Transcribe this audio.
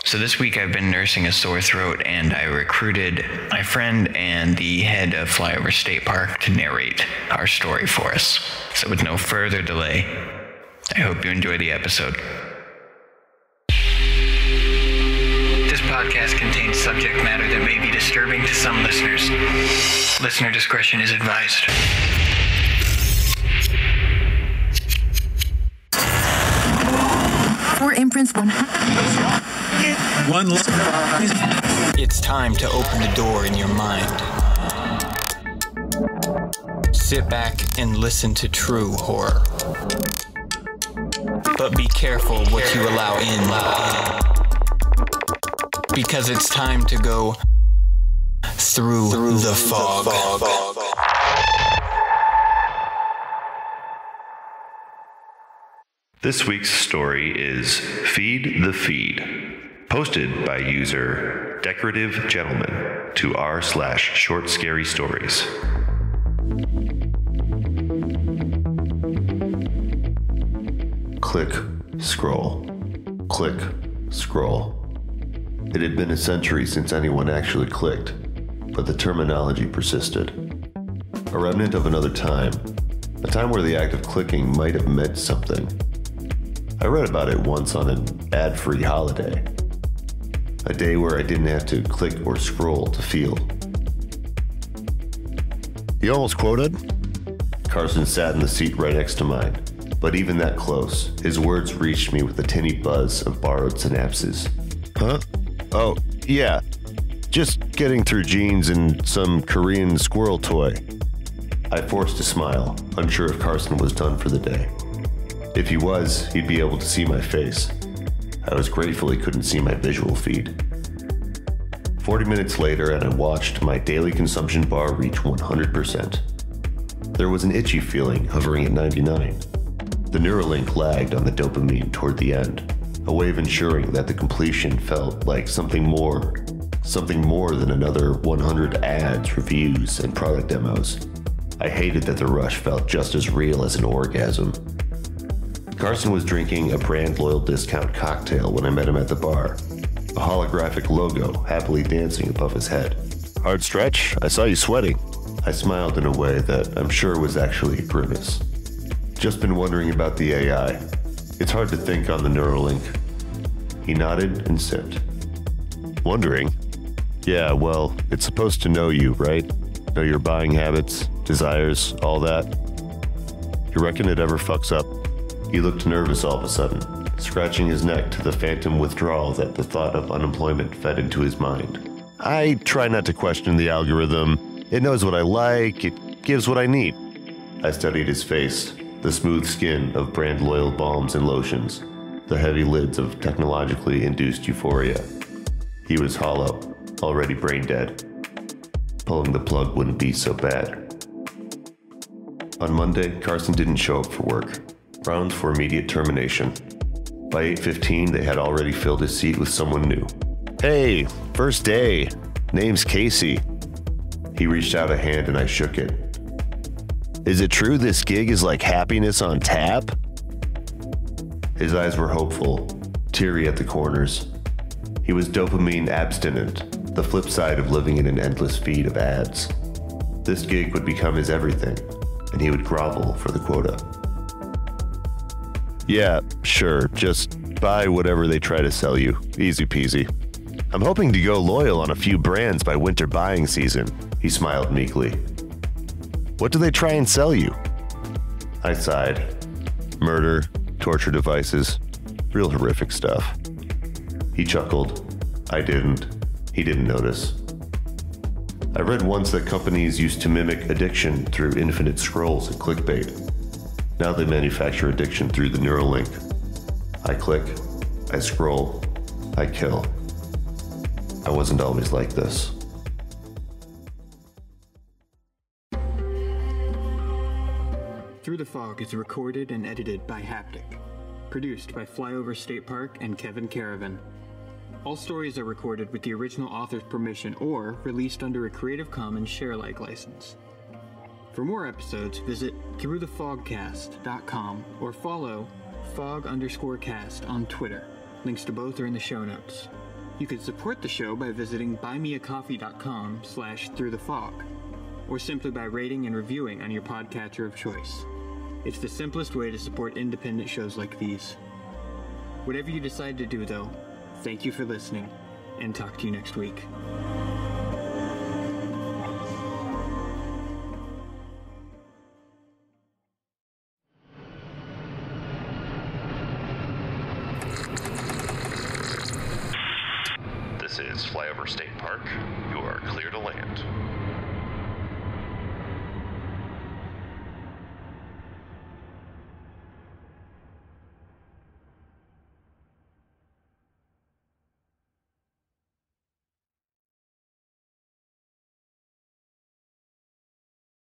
So this week I've been nursing a sore throat, and I recruited my friend and the head of Flyover State Park to narrate our story for us. So with no further delay, I hope you enjoy the episode. This podcast contains subject matter that may be disturbing to some listeners. Listener discretion is advised. For imprints one. It's time to open the door in your mind. Sit back and listen to true horror. But be careful what you allow in. Because it's time to go through the fog. This week's story is Feed the Feed, posted by user Decorative Gentleman to r/short scary stories. Click, scroll. Click, scroll. It had been a century since anyone actually clicked, but the terminology persisted. A remnant of another time, a time where the act of clicking might have meant something. I read about it once on an ad-free holiday. A day where I didn't have to click or scroll to feel. You almost quoted? Carson sat in the seat right next to mine, but even that close, his words reached me with a tinny buzz of borrowed synapses. Huh? Oh, yeah. Just getting through jeans and some Korean squirrel toy. I forced a smile, unsure if Carson was done for the day. If he was, he'd be able to see my face. I was grateful he couldn't see my visual feed. 40 minutes later, and I watched my daily consumption bar reach 100%. There was an itchy feeling hovering at 99. The Neuralink lagged on the dopamine toward the end, a way of ensuring that the completion felt like something more than another 100 ads, reviews, and product demos. I hated that the rush felt just as real as an orgasm. Carson was drinking a brand loyal discount cocktail when I met him at the bar, a holographic logo happily dancing above his head. Hard stretch? I saw you sweating. I smiled in a way that I'm sure was actually a grimace. Just been wondering about the AI. It's hard to think on the Neuralink. He nodded and sipped. Wondering? Yeah, well, it's supposed to know you, right? Know your buying habits, desires, all that. You reckon it ever fucks up? He looked nervous all of a sudden, scratching his neck to the phantom withdrawal that the thought of unemployment fed into his mind. I try not to question the algorithm. It knows what I like, it gives what I need. I studied his face, the smooth skin of brand-loyal balms and lotions, the heavy lids of technologically induced euphoria. He was hollow, already brain dead. Pulling the plug wouldn't be so bad. On Monday, Carson didn't show up for work. Grounds for immediate termination. By 8:15, they had already filled his seat with someone new. Hey, first day. Name's Casey. He reached out a hand and I shook it. Is it true this gig is like happiness on tap? His eyes were hopeful, teary at the corners. He was dopamine abstinent, the flip side of living in an endless feed of ads. This gig would become his everything, and he would grovel for the quota. Yeah, sure, just buy whatever they try to sell you. Easy peasy. I'm hoping to go loyal on a few brands by winter buying season, he smiled meekly. What do they try and sell you? I sighed. Murder, torture devices, real horrific stuff. He chuckled. I didn't. He didn't notice. I read once that companies used to mimic addiction through infinite scrolls and clickbait. Now they manufacture addiction through the Neuralink. I click, I scroll, I kill. I wasn't always like this. Through the Fog is recorded and edited by Haptic. Produced by Flyover State Park and Kevin Caravan. All stories are recorded with the original author's permission or released under a Creative Commons share-alike license. For more episodes, visit throughthefogcast.com or follow fog_cast on Twitter. Links to both are in the show notes. You can support the show by visiting buymeacoffee.com/throughthefog, or simply by rating and reviewing on your podcatcher of choice. It's the simplest way to support independent shows like these. Whatever you decide to do, though, thank you for listening, and talk to you next week. This is Flyover State Park. You are clear to land.